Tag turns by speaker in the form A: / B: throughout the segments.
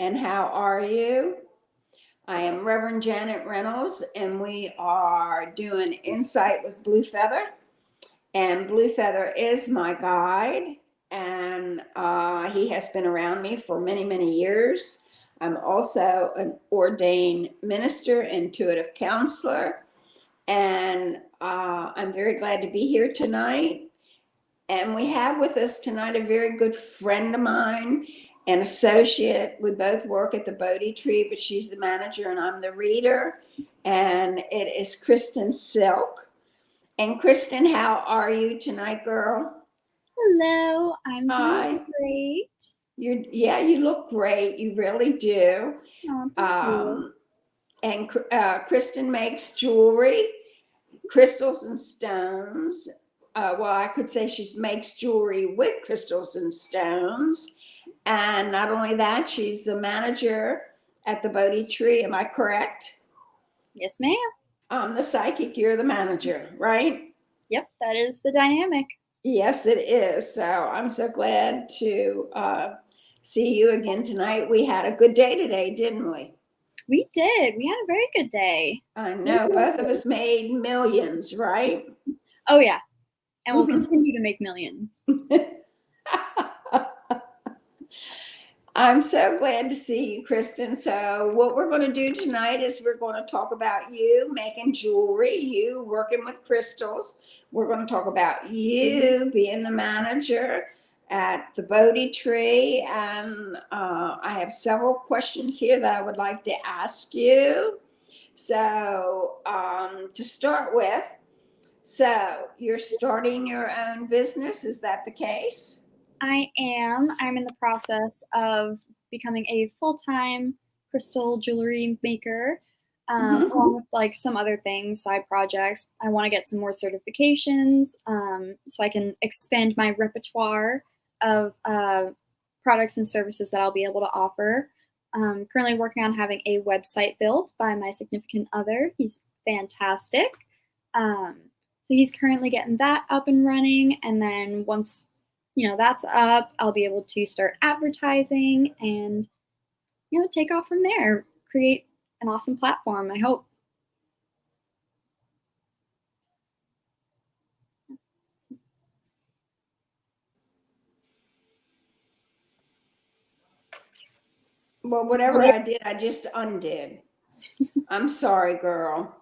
A: and how are you? I am Reverend Janet Reynolds, and we are doing Insight with Blue Feather. And Blue Feather is my guide, and he has been around me for many, many years. I'm also an ordained minister, intuitive counselor, and I'm very glad to be here tonight. And we have with us tonight a very good friend of mine, an associate. We both work at the Bodhi Tree, but she's the manager and I'm the reader. And it is Kristen Silck. And Kristen, how are you tonight, girl?
B: Hello, I'm doing great.
A: You look great. You really do.
B: Oh, thank you.
A: And Kristen makes jewelry, crystals and stones. I could say she makes jewelry with crystals and stones. And not only that, she's the manager at the Bodhi Tree. Am I correct?
B: Yes, ma'am.
A: I'm the psychic, you're the manager, right?
B: Yep, that is the dynamic.
A: Yes, it is. So I'm so glad to see you again tonight. We had a good day today, didn't we?
B: We did. We had a very good day.
A: I know. Both of us made millions, right?
B: Oh, yeah. And we'll continue to make millions.
A: I'm so glad to see you, Kristen. So what we're going to do tonight is we're going to talk about you making jewelry, you working with crystals. We're going to talk about you being the manager at the Bodhi Tree. And I have several questions here that I would like to ask you. So to start with, so you're starting your own business. Is that the case?
B: I am. I'm in the process of becoming a full-time crystal jewelry maker, along with like some other things, side projects. I want to get some more certifications so I can expand my repertoire of products and services that I'll be able to offer. Currently working on having a website built by my significant other. He's fantastic. So he's currently getting that up and running, and then once that's up, I'll be able to start advertising and, take off from there, create an awesome platform, I hope.
A: Well, whatever I did, I just undid. I'm sorry, girl.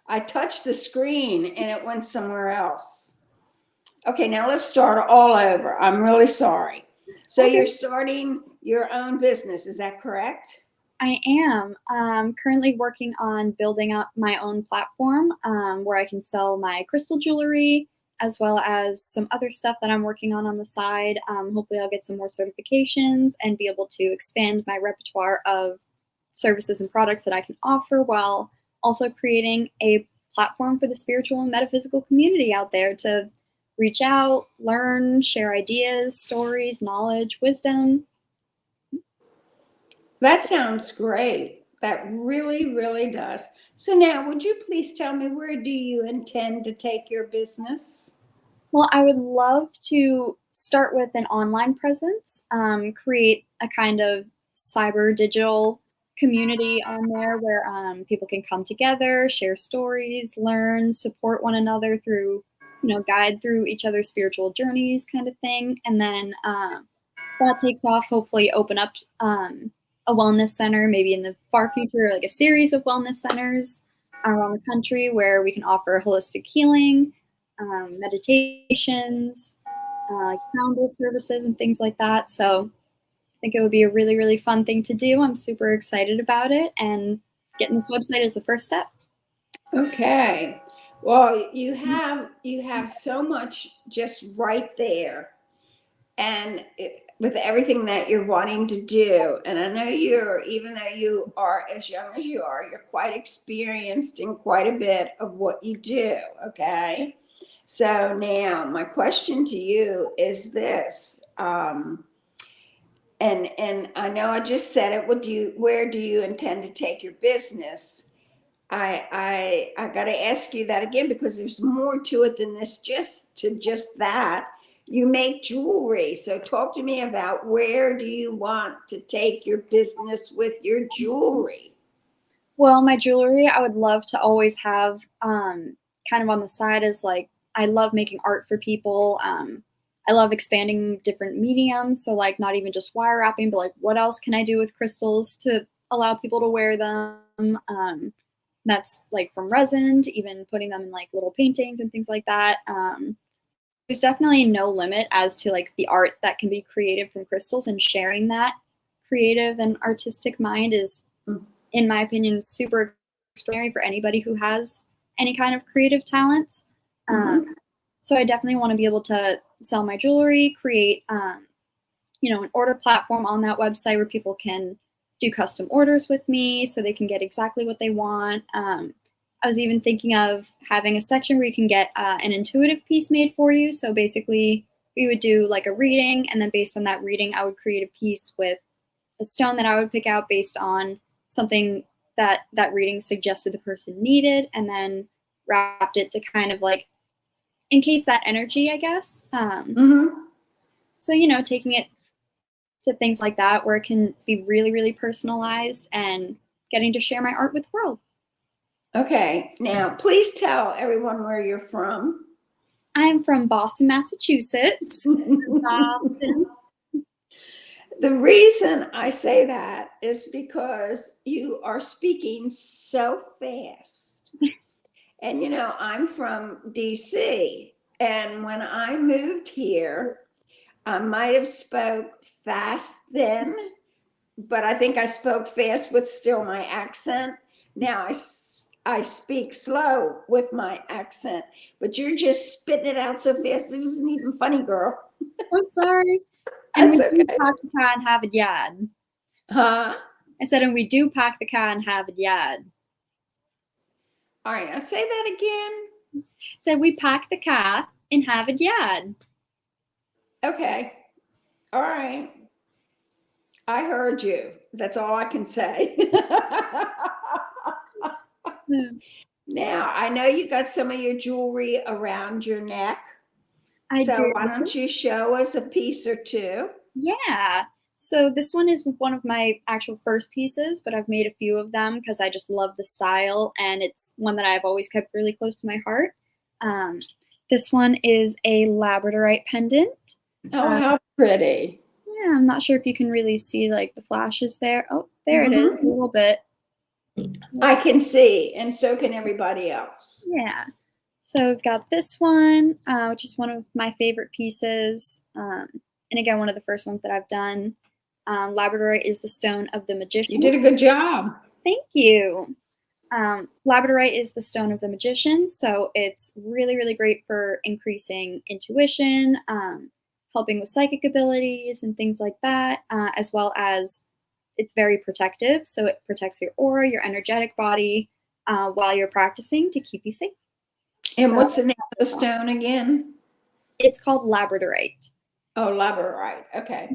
A: I touched the screen and it went somewhere else. Okay, now let's start all over. I'm really sorry. So you're starting your own business, is that correct?
B: I am. Currently working on building up my own platform where I can sell my crystal jewelry as well as some other stuff that I'm working on the side. Hopefully I'll get some more certifications and be able to expand my repertoire of services and products that I can offer while also creating a platform for the spiritual and metaphysical community out there to reach out, learn, share ideas, stories, knowledge, wisdom.
A: That sounds great. That really, really does. So now, would you please tell me, where do you intend to take your business?
B: Well, I would love to start with an online presence, create a kind of cyber digital community on there where people can come together, share stories, learn, support one another through, guide through each other's spiritual journeys kind of thing. And then that takes off, hopefully open up a wellness center, maybe in the far future, like a series of wellness centers around the country where we can offer holistic healing, meditations, like sound bowl services and things like that. So I think it would be a really, really fun thing to do. I'm super excited about it, and getting this website is the first step.
A: Okay. Well, you have so much just right there, and with everything that you're wanting to do. And I know even though you are as young as you are, you're quite experienced in quite a bit of what you do. Okay. So now my question to you is this, and I know I just said it. Where do you intend to take your business? I got to ask you that again, because there's more to it than just that. you make jewelry. So talk to me about, where do you want to take your business with your jewelry?
B: Well, my jewelry, I would love to always have kind of on the side is like, I love making art for people. I love expanding different mediums. So like not even just wire wrapping, but like what else can I do with crystals to allow people to wear them? That's like from resin to even putting them in like little paintings and things like that. There's definitely no limit as to like the art that can be created from crystals, and sharing that creative and artistic mind is, in my opinion, super extraordinary for anybody who has any kind of creative talents. So I definitely want to be able to sell my jewelry, create, an order platform on that website where people can do custom orders with me so they can get exactly what they want. I was even thinking of having a section where you can get an intuitive piece made for you. So basically, we would do like a reading, and then based on that reading, I would create a piece with a stone that I would pick out based on something that reading suggested the person needed, and then wrapped it to kind of like encase that energy, I guess. So, taking it to things like that where it can be really, really personalized and getting to share my art with the world.
A: Okay, now please tell everyone where you're from.
B: I'm from Boston, Massachusetts. Boston.
A: The reason I say that is because you are speaking so fast. And I'm from DC, and when I moved here, I might have spoke fast then, but I think I spoke fast with still my accent. Now I speak slow with my accent, but you're just spitting it out so fast it isn't even funny, girl.
B: I'm sorry. And
A: That's
B: we do
A: okay.
B: pack the car and have it yad.
A: Huh?
B: I said, and we do pack the car and have it yad.
A: All right, now say that again.
B: Said we pack the car and have it yad.
A: Okay. All right. I heard you. That's all I can say. Now, I know you got some of your jewelry around your neck.
B: I
A: So
B: do.
A: why don't you show us a piece or two?
B: Yeah. So this one is one of my actual first pieces, but I've made a few of them because I just love the style, and it's one that I've always kept really close to my heart. This one is a Labradorite pendant.
A: Oh, how pretty.
B: Yeah, I'm not sure if you can really see like the flashes there. Oh, there it is, a little bit.
A: I can see, and so can everybody else.
B: Yeah. So we've got this one, which is one of my favorite pieces. And again, one of the first ones that I've done. Labradorite is the stone of the magician.
A: You did a good job.
B: Thank you. Labradorite is the stone of the magician, so it's really, really great for increasing intuition, helping with psychic abilities and things like that, as well as it's very protective. So it protects your aura, your energetic body, while you're practicing to keep you safe.
A: And what's the name of the stone again?
B: It's called Labradorite.
A: Oh, Labradorite. Okay.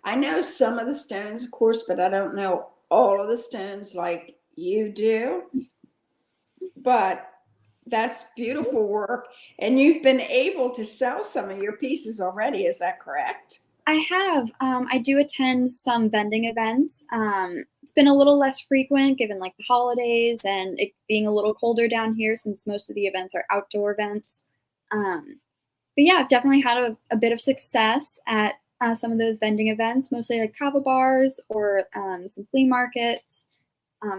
A: I know some of the stones, of course, but I don't know all of the stones like you do. But that's beautiful work. And you've been able to sell some of your pieces already. Is that correct?
B: I have. I do attend some vending events. It's been a little less frequent given like the holidays and it being a little colder down here since most of the events are outdoor events. But yeah, I've definitely had a bit of success at some of those vending events, mostly like kava bars or some flea markets,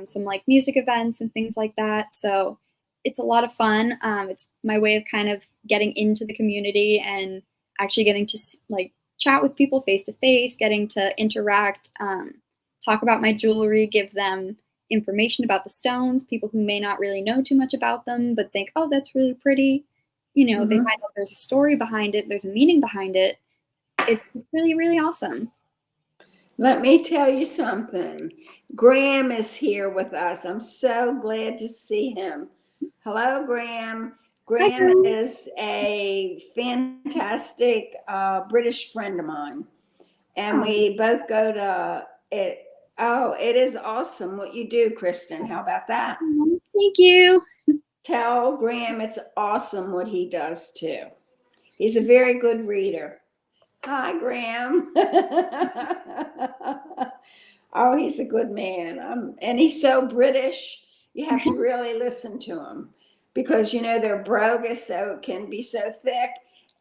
B: some like music events and things like that. So it's a lot of fun. It's my way of kind of getting into the community and actually getting to like chat with people face to face, getting to interact, talk about my jewelry, give them information about the stones, people who may not really know too much about them, but think, oh, that's really pretty. They find out there's a story behind it, there's a meaning behind it. It's just really, really awesome.
A: Let me tell you something. Graham is here with us. I'm so glad to see him. Hello, Graham. Graham is a fantastic British friend of mine. And we both go to it. Oh, it is awesome what you do, Kristen. How about that?
B: Thank you.
A: Tell Graham it's awesome what he does too. He's a very good reader. Hi, Graham. Oh, he's a good man. And he's so British. You have to really listen to him because, they're brogues, so it can be so thick.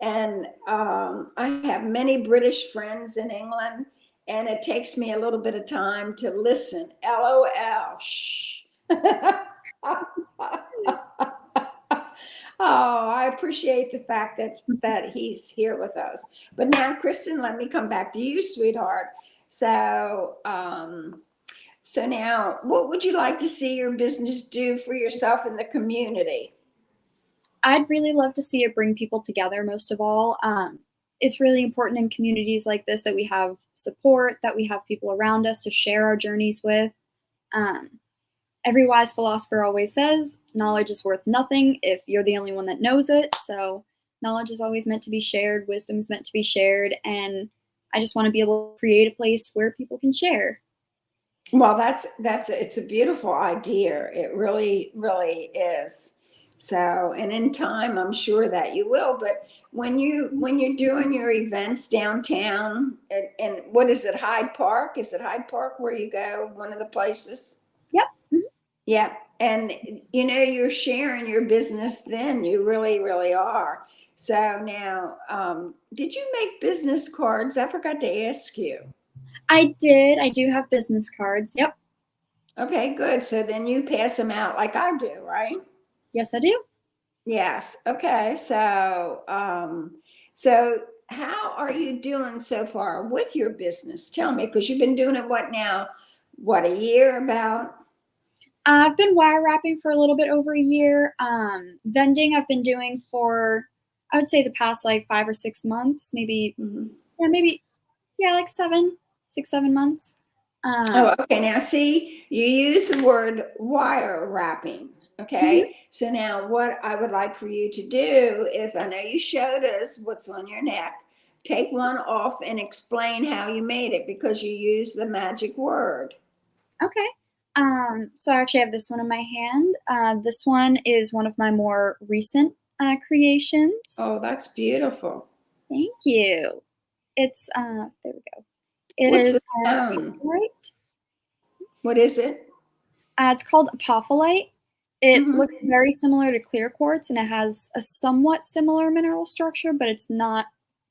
A: And I have many British friends in England, and it takes me a little bit of time to listen. LOL. Shh. Oh, I appreciate the fact that he's here with us. But now, Kristen, let me come back to you, sweetheart. So, so now, what would you like to see your business do for yourself and the community?
B: I'd really love to see it bring people together, most of all. It's really important in communities like this that we have support, that we have people around us to share our journeys with. Every wise philosopher always says, knowledge is worth nothing if you're the only one that knows it. So knowledge is always meant to be shared. Wisdom is meant to be shared. And I just want to be able to create a place where people can share.
A: Well, it's a beautiful idea. It really, really is. So, and in time, I'm sure that you will. But when you're doing your events downtown, and what is it, Hyde Park? Is it Hyde Park where you go? One of the places?
B: Yep. Mm-hmm.
A: Yeah. And you're sharing your business then. You really, really are. So now, did you make business cards? I forgot to ask you.
B: I did. I do have business cards. Yep.
A: Okay, good. So then you pass them out like I do, right?
B: Yes, I do.
A: Yes. Okay. So how are you doing so far with your business? Tell me, because you've been doing it a year about?
B: I've been wire wrapping for a little bit over a year. Vending I've been doing for, I would say, the past like 5 or 6 months, maybe.
A: Mm-hmm.
B: Yeah, like 7 months.
A: Okay. Now, see, you use the word wire wrapping. Okay.
B: Mm-hmm.
A: So now what I would like for you to do is, I know you showed us what's on your neck. Take one off and explain how you made it, because you use the magic word.
B: Okay. So I actually have this one in my hand. This one is one of my more recent creations.
A: Oh, that's beautiful.
B: Thank you. It's there we go.
A: What's the stone?
B: Right.
A: What is it?
B: It's called Apophyllite. It
A: Mm-hmm.
B: looks very similar to clear quartz, and it has a somewhat similar mineral structure, but it's not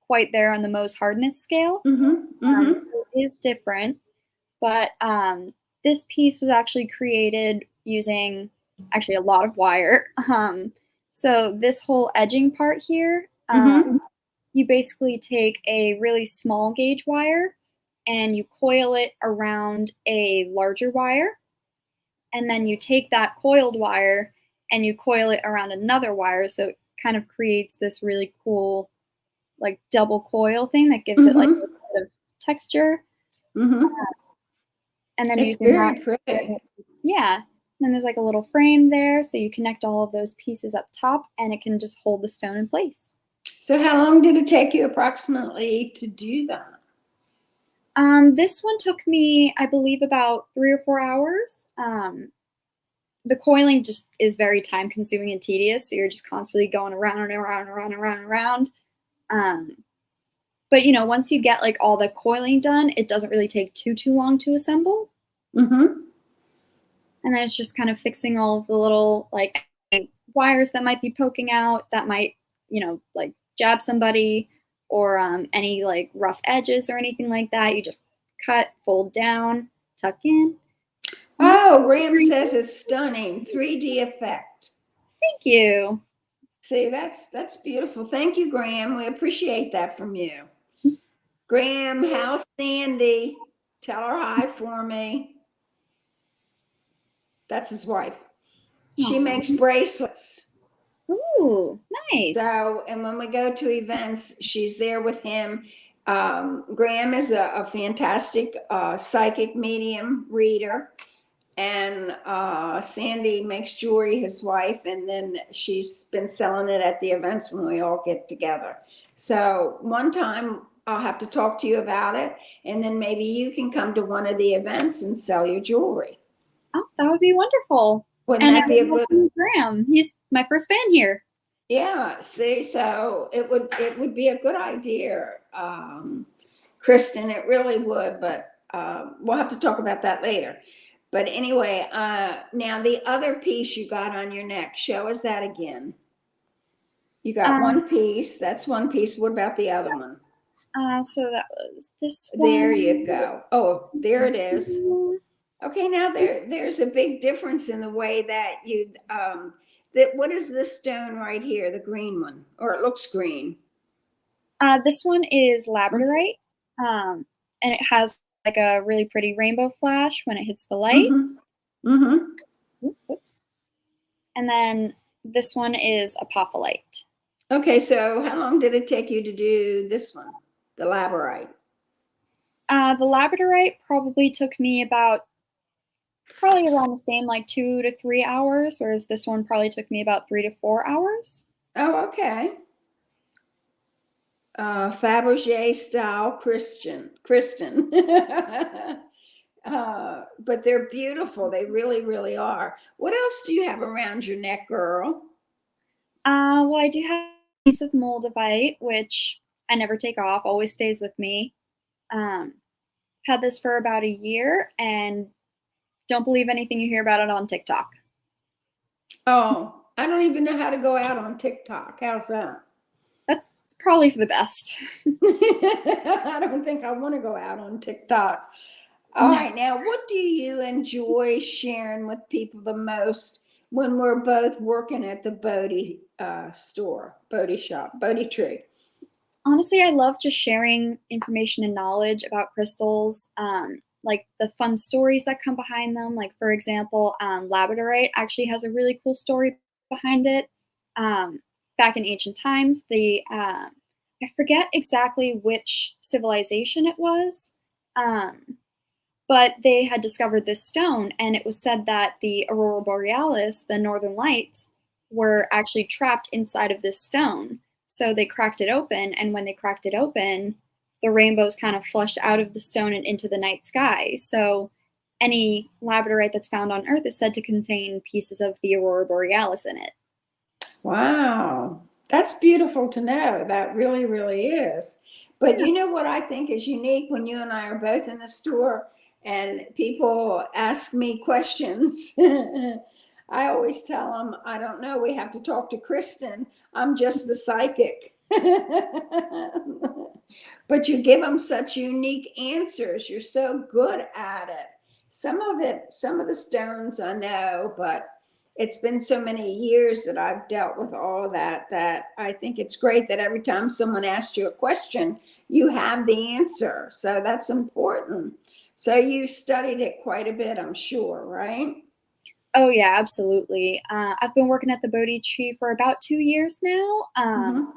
B: quite there on the Mohs hardness scale.
A: Mm-hmm. Mm-hmm.
B: So it is different. But this piece was actually created using actually a lot of wire. So this whole edging part here,
A: Mm-hmm.
B: you basically take a really small gauge wire and you coil it around a larger wire. And then you take that coiled wire and you coil it around another wire. So it kind of creates this really cool, like double coil thing that gives it like a bit of texture.
A: Mm-hmm.
B: And then
A: It's
B: using
A: very
B: that,
A: pretty.
B: yeah. And then there's like a little frame there, so you connect all of those pieces up top, and it can just hold the stone in place.
A: So how long did it take you approximately to do that?
B: This one took me, I believe, about 3 or 4 hours. The coiling just is very time consuming and tedious, so you're just constantly going around and around and around and around and around. But once you get like all the coiling done, it doesn't really take too long to assemble.
A: Mm-hmm.
B: And then it's just kind of fixing all of the little like wires that might be poking out that might, like jab somebody, or any like rough edges or anything like that. You just cut, fold down, tuck in.
A: Oh, Graham says it's stunning. 3D effect.
B: Thank you.
A: See, that's beautiful. Thank you, Graham. We appreciate that from you. Graham, how's Sandy? Tell her hi for me. That's his wife. She makes bracelets.
B: Ooh, nice.
A: So, and when we go to events, she's there with him. Graham is a fantastic psychic medium reader. And Sandy makes jewelry, his wife, and then she's been selling it at the events when we all get together. So one time I'll have to talk to you about it, and then maybe you can come to one of the events and sell your jewelry.
B: Oh, that would be wonderful.
A: Wouldn't that be a good?
B: Graham, he's my first fan here.
A: Yeah, see, so it would be a good idea, Kristen, it really would, but we'll have to talk about that later. But anyway, now the other piece you got on your neck, show us that again. You got one piece, that's one piece. What about the other one?
B: So that was this one.
A: There you go. Oh, there it is. Okay, now there's a big difference in the way that you what is this stone right here, the green one, or it looks green?
B: This one is Labradorite, and it has like a really pretty rainbow flash when it hits the light.
A: Mm-hmm. Mm-hmm.
B: Oops. And then this one is Apophyllite.
A: Okay, so how long did it take you to do this one, the Labradorite?
B: The Labradorite probably took me probably around the same, like 2 to 3 hours, whereas this one probably took me about 3 to 4 hours.
A: Oh, okay. Fabergé style Kristen. But they're beautiful. They really, really are. What else do you have around your neck, girl?
B: Well, I do have a piece of Moldavite, which I never take off, always stays with me. Had this for about a year and don't believe anything you hear about it on TikTok.
A: Oh, I don't even know how to go out on TikTok. How's that?
B: That's probably for the best.
A: I don't think I want to go out on TikTok. All right, now, what do you enjoy sharing with people the most when we're both working at the Bodhi store, Bodhi shop, Bodhi Tree?
B: Honestly, I love just sharing information and knowledge about crystals, like the fun stories that come behind them. Like, for example, Labradorite actually has a really cool story behind it. Back in ancient times, I forget exactly which civilization it was, but they had discovered this stone, and it was said that the aurora borealis, the northern lights, were actually trapped inside of this stone. So they cracked it open, and when they cracked it open, the rainbows kind of flushed out of the stone and into the night sky. So any labradorite that's found on Earth is said to contain pieces of the aurora borealis in it.
A: Wow, that's beautiful to know. That really, really is. But you know what I think is unique when you and I are both in the store and people ask me questions? I always tell them, I don't know, we have to talk to Kristen. I'm just the psychic. But you give them such unique answers. You're so good at it. Some of the stones I know, but it's been so many years that I've dealt with all of that I think it's great that every time someone asks you a question, you have the answer. So that's important. So you studied it quite a bit, I'm sure, right?
B: Oh yeah, absolutely. I've been working at the Bodhi Tree for about 2 years now.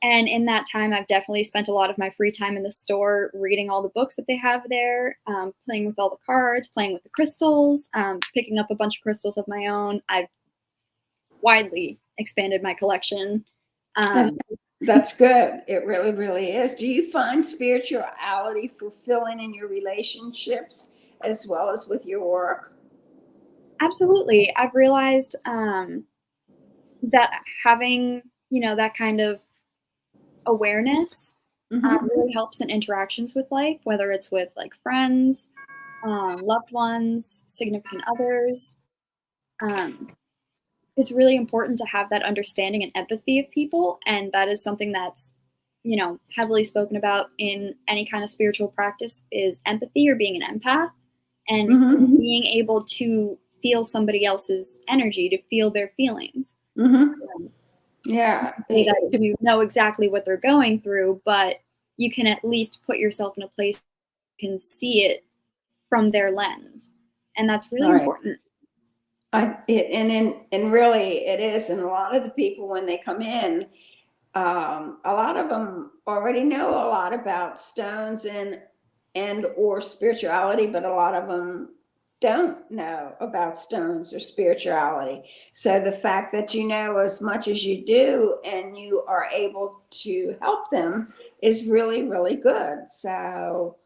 B: And in that time, I've definitely spent a lot of my free time in the store reading all the books that they have there, playing with all the cards, playing with the crystals, picking up a bunch of crystals of my own. I've widely expanded my collection.
A: That's good. It really, really is. Do you find spirituality fulfilling in your relationships as well as with your work?
B: Absolutely. I've realized that having, that kind of awareness really helps in interactions with life, whether it's with like friends, loved ones, significant others. It's really important to have that understanding and empathy of people, and that is something that's heavily spoken about in any kind of spiritual practice is empathy or being an empath and being able to feel somebody else's energy, to feel their feelings.
A: Yeah.
B: Say that you know exactly what they're going through, but you can at least put yourself in a place where you can see it from their lens. And that's really important.
A: And really it is. And a lot of the people, when they come in, a lot of them already know a lot about stones and or spirituality, but a lot of them don't know about stones or spirituality. So the fact that you know as much as you do and you are able to help them is really, really good. So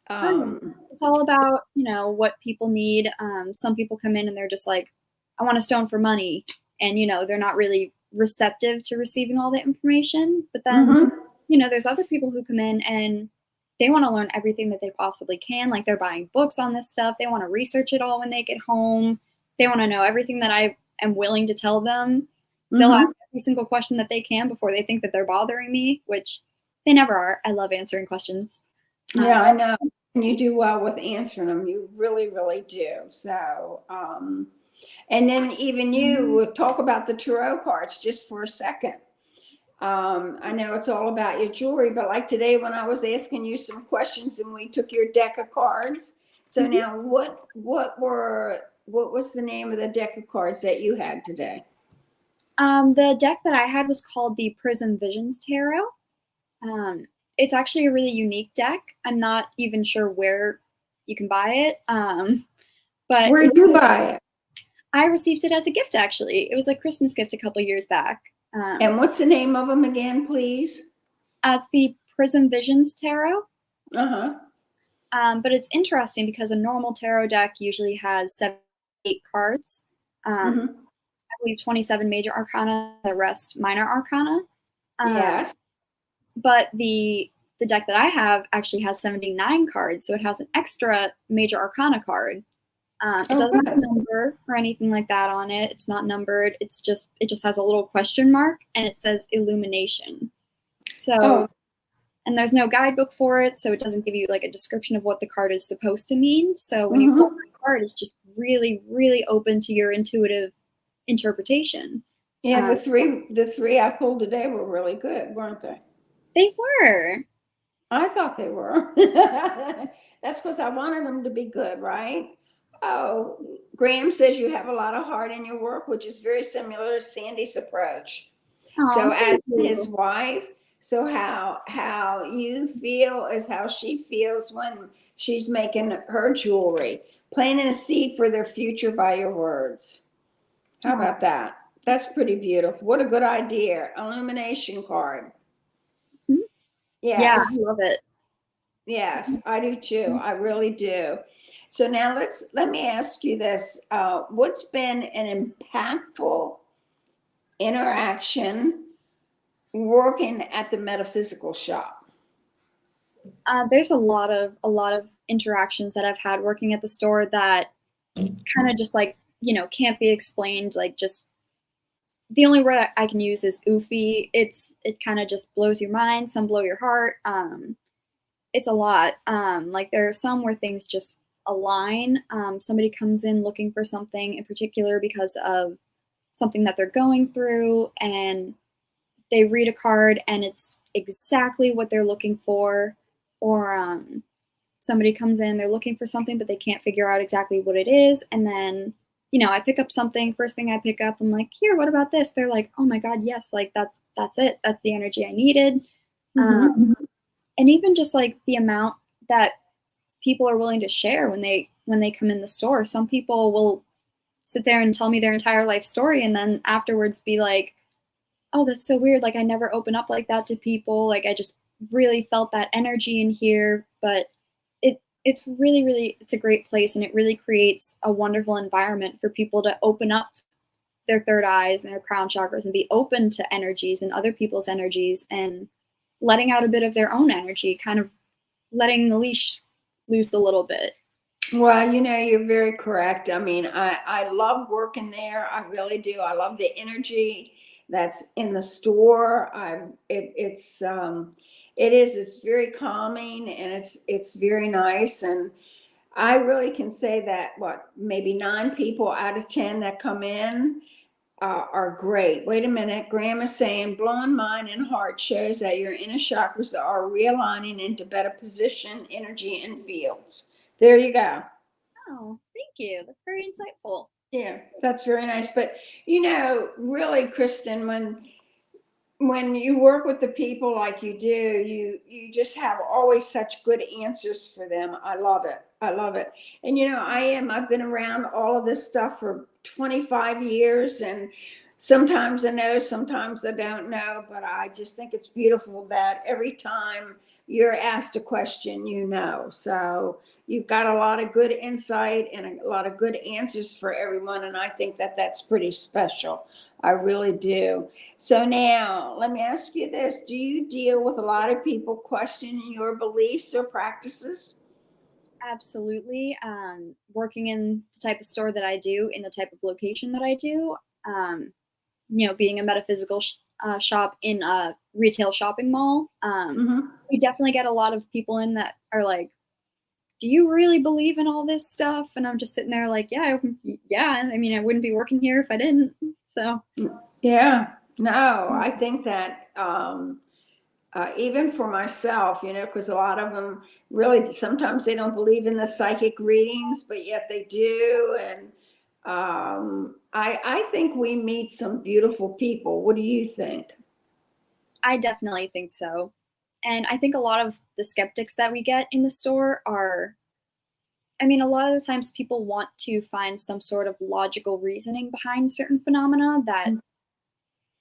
B: it's all about, what people need. Some people come in and they're just like, I want a stone for money. And, they're not really receptive to receiving all the information. But then, you know, there's other people who come in and they want to learn everything that they possibly can. Like they're buying books on this stuff. They want to research it all when they get home. They want to know everything that I am willing to tell them. They'll ask every single question that they can before they think that they're bothering me, which they never are. I love answering questions.
A: Yeah, I know. And you do well with answering them. You really, really do. So, and then even you would talk about the tarot cards just for a second. I know it's all about your jewelry, but like today when I was asking you some questions and we took your deck of cards. So now what was the name of the deck of cards that you had today?
B: The deck that I had was called the Prism Visions Tarot. It's actually a really unique deck. I'm not even sure where you can buy it. But
A: where did you buy it?
B: I received it as a gift, actually. It was a Christmas gift a couple years back.
A: And what's the name of them again, please?
B: It's the Prism Visions Tarot.
A: Uh-huh.
B: But it's interesting because a normal tarot deck usually has 7, 8 cards. I believe 27 major arcana, the rest minor arcana.
A: Yes.
B: But the deck that I have actually has 79 cards, so it has an extra major arcana card. It doesn't have a number or anything like that on it. It's not numbered. It just has a little question mark and it says illumination. So, and there's no guidebook for it, so it doesn't give you like a description of what the card is supposed to mean. So when you pull the card, it's just really, really open to your intuitive interpretation.
A: Yeah, the three I pulled today were really good, weren't they?
B: They were.
A: I thought they were. That's because I wanted them to be good, right? Oh, Graham says you have a lot of heart in your work, which is very similar to Sandy's approach. So as his wife, so how you feel is how she feels when she's making her jewelry, planting a seed for their future by your words. How about that? That's pretty beautiful. What a good idea. Illumination card.
B: Yes. Yeah, I love it.
A: Yes, I do too. I really do. So now let me ask you this. What's been an impactful interaction working at the Metaphysical shop?
B: There's a lot of interactions that I've had working at the store that kind of just like, you know, can't be explained. Like just the only word I can use is oofy. It kind of just blows your mind. Some blow your heart. It's a lot. Like there are some where things just align. Somebody comes in looking for something in particular because of something that they're going through, and they read a card and it's exactly what they're looking for. Or somebody comes in, they're looking for something, but they can't figure out exactly what it is. And then, you know, I pick up something, first thing I pick up, I'm like, here, what about this? They're like, oh my God, yes, like that's it. That's the energy I needed. And even just like the amount that people are willing to share when they come in the store. Some people will sit there and tell me their entire life story and then afterwards be like, oh, that's so weird. Like I never open up like that to people. Like I just really felt that energy in here. But it's really, really, it's a great place, and it really creates a wonderful environment for people to open up their third eyes and their crown chakras and be open to energies and other people's energies and letting out a bit of their own energy, kind of letting the leash loose a little bit.
A: Well, you know, you're very correct. I mean, I love working there. I really do. I love the energy that's in the store. It's very calming, and it's very nice. And I really can say that maybe 9 people out of 10 that come in are great. Wait a minute. Graham is saying blowing mind and heart shows that your inner chakras are realigning into better position, energy, and fields. There you go.
B: Oh, thank you. That's very insightful.
A: Yeah, that's very nice. But, you know, really, Kristen, when you work with the people like you do, you just have always such good answers for them. I love it. I love it. And, you know, I've been around all of this stuff for 25 years, and sometimes I know, sometimes I don't know, but I just think it's beautiful that every time you're asked a question, So you've got a lot of good insight and a lot of good answers for everyone. And I think that that's pretty special. I really do. So now let me ask you this. Do you deal with a lot of people questioning your beliefs or practices?
B: Absolutely. Working in the type of store that I do, in the type of location that I do, being a metaphysical shop in a retail shopping mall, we definitely get a lot of people in that are like, do you really believe in all this stuff? And I'm just sitting there like, yeah. I mean, I wouldn't be working here if I didn't. So
A: Yeah, no, I think that even for myself, because a lot of them really sometimes they don't believe in the psychic readings, but yet they do. And I think we meet some beautiful people. What do you think?
B: I definitely think so. And I think a lot of the skeptics that we get in the store are, I mean, a lot of the times people want to find some sort of logical reasoning behind certain phenomena that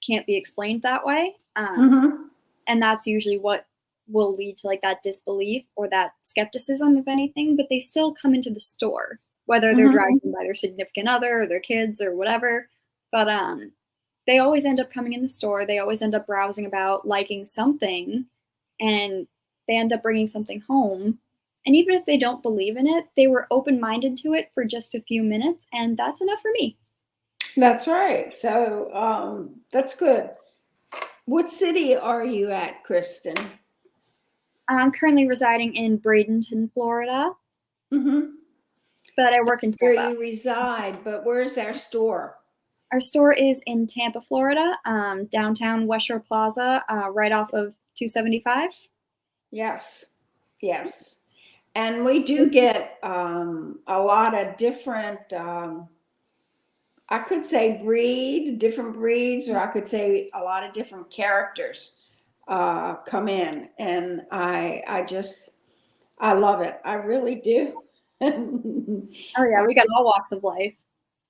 B: can't be explained that way. And that's usually what will lead to like that disbelief or that skepticism, if anything, but they still come into the store, whether they're dragged in by their significant other or their kids or whatever. But they always end up coming in the store. They always end up browsing about, liking something, and they end up bringing something home. And even if they don't believe in it, they were open-minded to it for just a few minutes, and that's enough for me.
A: That's right. So that's good. What city are you at, Kristen?
B: I'm currently residing in Bradenton, Florida, but I work in Tampa.
A: Where you reside, but where's our store?
B: Our store is in Tampa, Florida, downtown West Shore Plaza, right off of 275.
A: Yes. And we do get a lot of different, I could say different breeds, or I could say a lot of different characters come in. And I love it. I really do.
B: Oh yeah, we got all walks of life.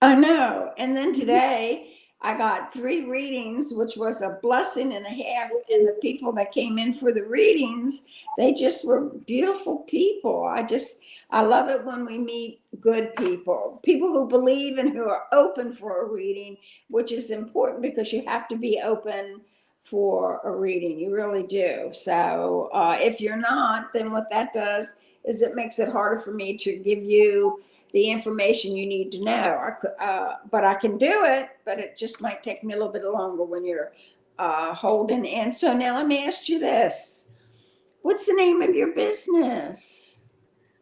A: I know. And then today I got 3 readings, which was a blessing and a half. And the people that came in for the readings, they just were beautiful people. I love it when we meet good people who believe and who are open for a reading, which is important because you have to be open for a reading. You really do. So if you're not, then what that does is it makes it harder for me to give you the information you need to know. But I can do it, but it just might take me a little bit longer when you're holding in. So now let me ask you this. What's the name of your business?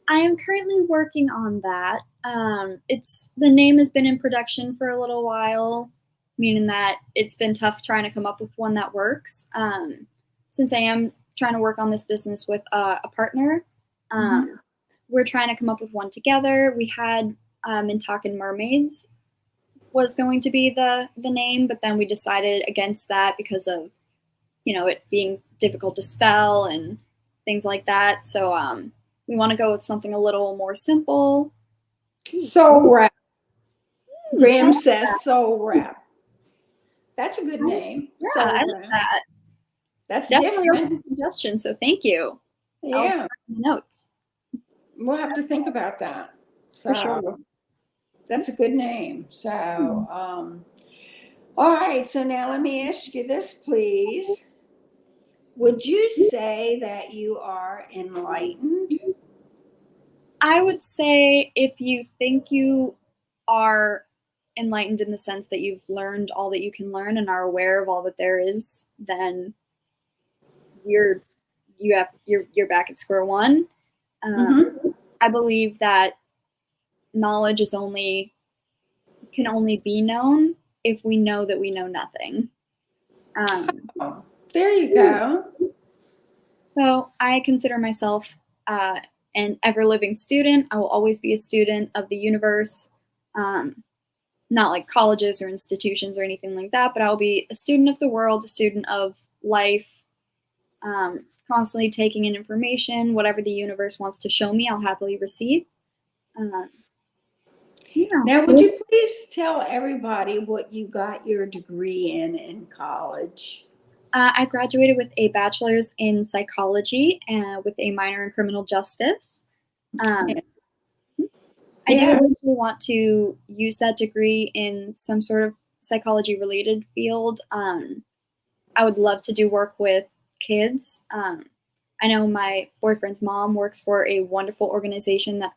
B: I am currently working on that. The name has been in production for a little while, meaning that it's been tough trying to come up with one that works. Since I am trying to work on this business with a partner, we're trying to come up with one together. We had In Talkin' Mermaids was going to be the name, but then we decided against that because of, it being difficult to spell and things like that. So we want to go with something a little more simple.
A: Soul Wrap. Graham says Soul Wrap. That's a good name.
B: Yeah,
A: Soul
B: I like that.
A: That's
B: definitely
A: different.
B: open to suggestions, so thank you.
A: Yeah.
B: Notes.
A: We'll have to think about that. So,
B: for sure.
A: That's a good name. So, all right. So now let me ask you this, please. Would you say that you are enlightened?
B: I would say if you think you are enlightened in the sense that you've learned all that you can learn and are aware of all that there is, then you're back at square one. I believe that knowledge can only be known if we know that we know nothing.
A: There you go.
B: So I consider myself an ever-living student. I will always be a student of the universe, not like colleges or institutions or anything like that, but I'll be a student of the world, a student of life, constantly taking in information. Whatever the universe wants to show me, I'll happily receive.
A: Now, would you please tell everybody what you got your degree in college?
B: I graduated with a bachelor's in psychology and with a minor in criminal justice. I do eventually want to use that degree in some sort of psychology-related field. I would love to do work with kids. I know my boyfriend's mom works for a wonderful organization that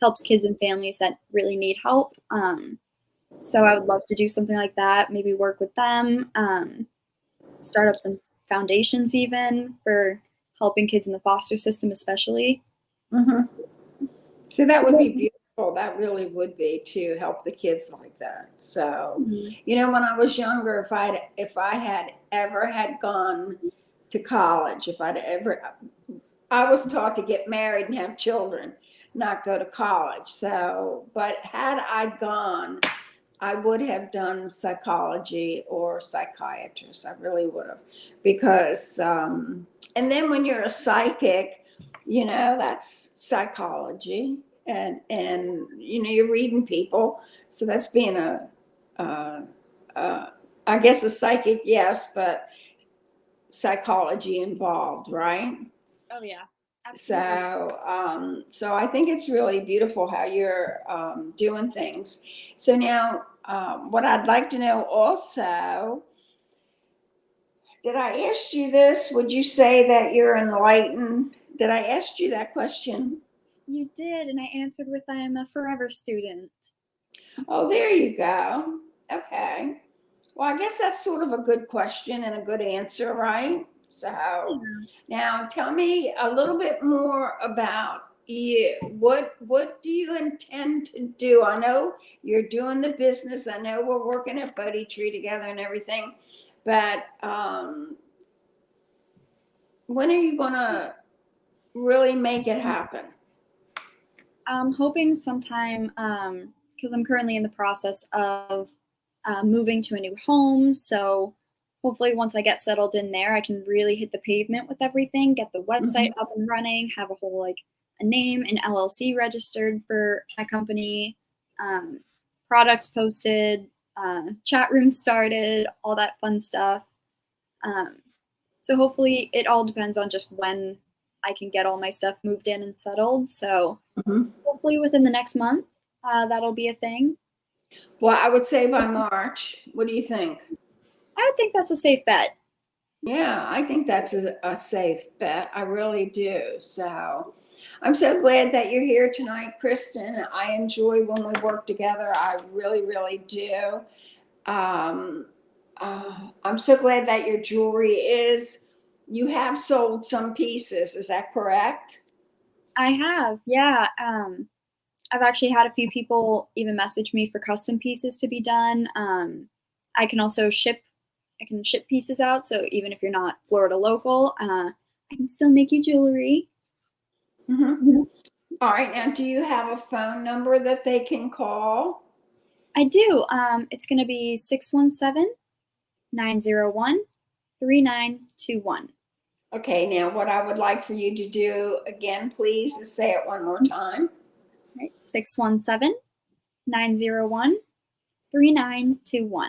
B: helps kids and families that really need help. So I would love to do something like that, maybe work with them, start up some foundations even for helping kids in the foster system especially.
A: So that would be beautiful. That really would be, to help the kids like that. So, you know, when I was younger, if I had ever had gone to college, I was taught to get married and have children, not go to college. So, but had I gone, I would have done psychology or psychiatrist. I really would have, because, and then when you're a psychic, you know, that's psychology, and you know, you're reading people, so that's being I guess a psychic, yes, but psychology involved, right?
B: Oh yeah, absolutely.
A: So I think it's really beautiful how you're doing things. So now, what I'd like to know also, did I ask you this? Would you say that you're enlightened? Did I ask you that question?
B: You did, and I answered with I am a forever student.
A: Oh, there you go. Okay. Well, I guess that's sort of a good question and a good answer, right? So now tell me a little bit more about you. What do you intend to do? I know you're doing the business. I know we're working at Bodhi Tree together and everything, but when are you gonna really make it happen?
B: I'm hoping sometime, because I'm currently in the process of moving to a new home. So hopefully, once I get settled in there, I can really hit the pavement with everything, get the website up and running, have a whole a name, an LLC registered for my company, products posted, chat rooms started, all that fun stuff. So hopefully, it all depends on just when I can get all my stuff moved in and settled. So hopefully within the next month, that'll be a thing.
A: Well, I would say by March. What do you think?
B: I would think that's a safe bet.
A: Yeah, I think that's a safe bet. I really do. So I'm so glad that you're here tonight, Kristen. I enjoy when we work together. I really, really do. Um, I'm so glad that your jewelry you have sold some pieces. Is that correct?
B: I have, yeah. I've actually had a few people even message me for custom pieces to be done. I can also ship. I can ship pieces out. So even if you're not Florida local, I can still make you jewelry.
A: All right. Now, do you have a phone number that they can call?
B: I do. It's going to be 617-901-3921.
A: Okay. Now, what I would like for you to do again, please, is say it one more time.
B: Right, 617-901-3921.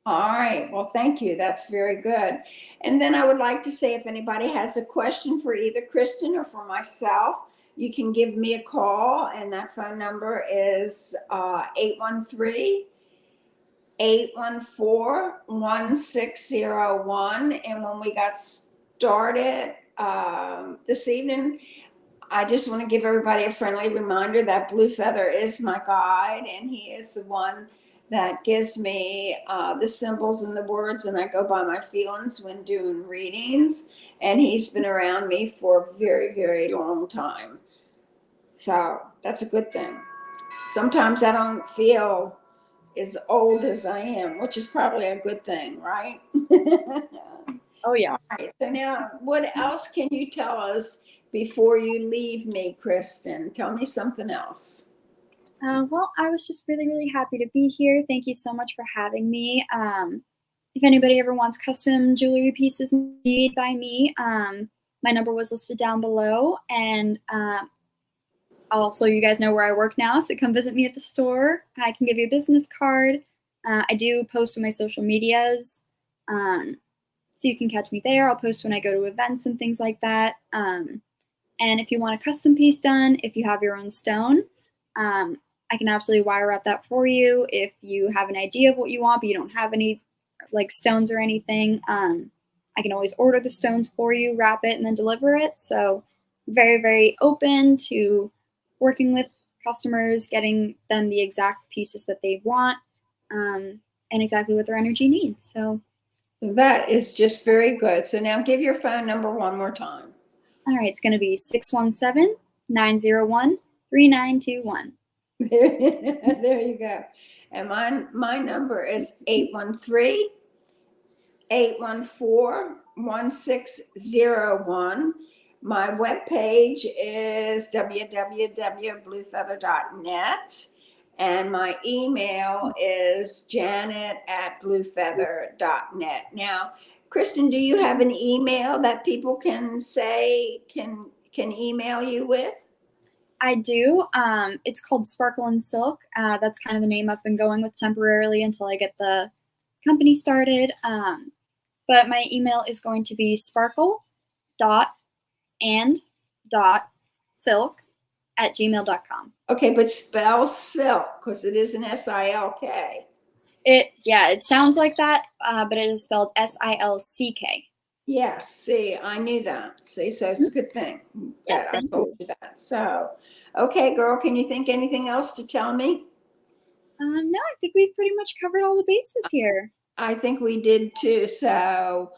A: All right. Well, thank you. That's very good. And then I would like to say, if anybody has a question for either Kristen or for myself, you can give me a call, and that phone number is 813-814-1601. And when we got started this evening, I just want to give everybody a friendly reminder that Blue Feather is my guide, and he is the one that gives me the symbols and the words, and I go by my feelings when doing readings. And he's been around me for a very, very long time. So that's a good thing. Sometimes I don't feel as old as I am, which is probably a good thing, right?
B: Oh, yes.
A: All right. So now, what else can you tell us before you leave me, Kristen? Tell me something else.
B: Well, I was just really, really happy to be here. Thank you so much for having me. If anybody ever wants custom jewelry pieces made by me, my number was listed down below. And also, you guys know where I work now, so come visit me at the store. I can give you a business card. I do post on my social medias. So you can catch me there. I'll post when I go to events and things like that. And if you want a custom piece done, if you have your own stone, I can absolutely wire wrap that for you. If you have an idea of what you want, but you don't have any like stones or anything, I can always order the stones for you, wrap it, and then deliver it. So very, very open to working with customers, getting them the exact pieces that they want, and exactly what their energy needs. So
A: that is just very good. So now give your phone number one more time.
B: all right, it's going to be 617-901-3921.
A: There you go. And my number is 813-814-1601. My webpage is www.bluefeather.net. And my email is janet@bluefeather.net. Now, Kristen, do you have an email that people can email you with?
B: I do. It's called Sparkle and Silk. That's kind of the name I've been going with temporarily until I get the company started. But my email is going to be sparkle.and.silk@gmail.com.
A: Okay, but spell silk because it is an SILK.
B: It sounds like that, but it is spelled SILCK.
A: Yes, see, I knew that. See, so it's a good thing
B: Yes,
A: that I told you that. So, okay, girl, can you think anything else to tell me?
B: No, I think we've pretty much covered all the bases here.
A: I think we did too. So,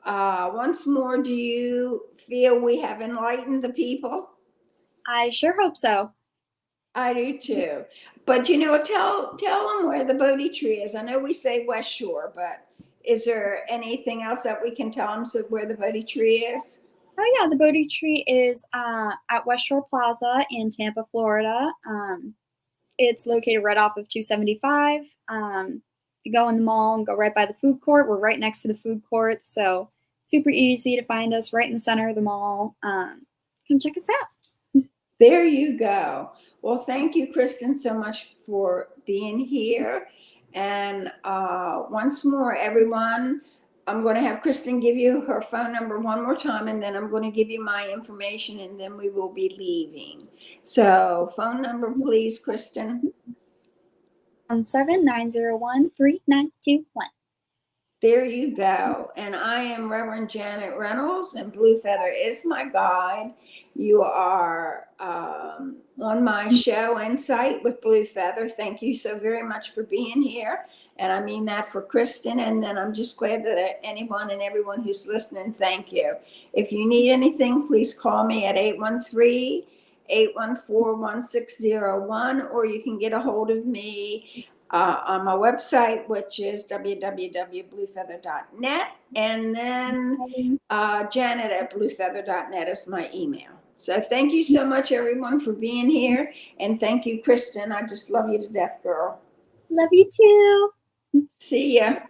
A: once more, do you feel we have enlightened the people?
B: I sure hope so.
A: I do too. But tell them where the Bodhi tree is. I know we say West Shore, but is there anything else that we can tell them where the Bodhi tree is?
B: Oh yeah, the Bodhi tree is at West Shore Plaza in Tampa, Florida. It's located right off of 275. You go in the mall and go right by the food court. We're right next to the food court, so super easy to find us right in the center of the mall. Come check us out.
A: There you go. Well, thank you, Kristen, so much for being here. And once more, everyone, I'm going to have Kristen give you her phone number one more time, and then I'm going to give you my information, and then we will be leaving. So phone number, please, Kristen.
B: 901-3921.
A: There you go. And I am Reverend Janet Reynolds, and Blue Feather is my guide. You are on my show, Insight with Blue Feather. Thank you so very much for being here. And I mean that for Kristen. And then I'm just glad that anyone and everyone who's listening, thank you. If you need anything, please call me at 813-814-1601, or you can get a hold of me on my website, which is www.bluefeather.net. And then Janet@bluefeather.net is my email. So thank you so much, everyone, for being here. And thank you, Kristen. I just love you to death, girl.
B: Love you too.
A: See ya.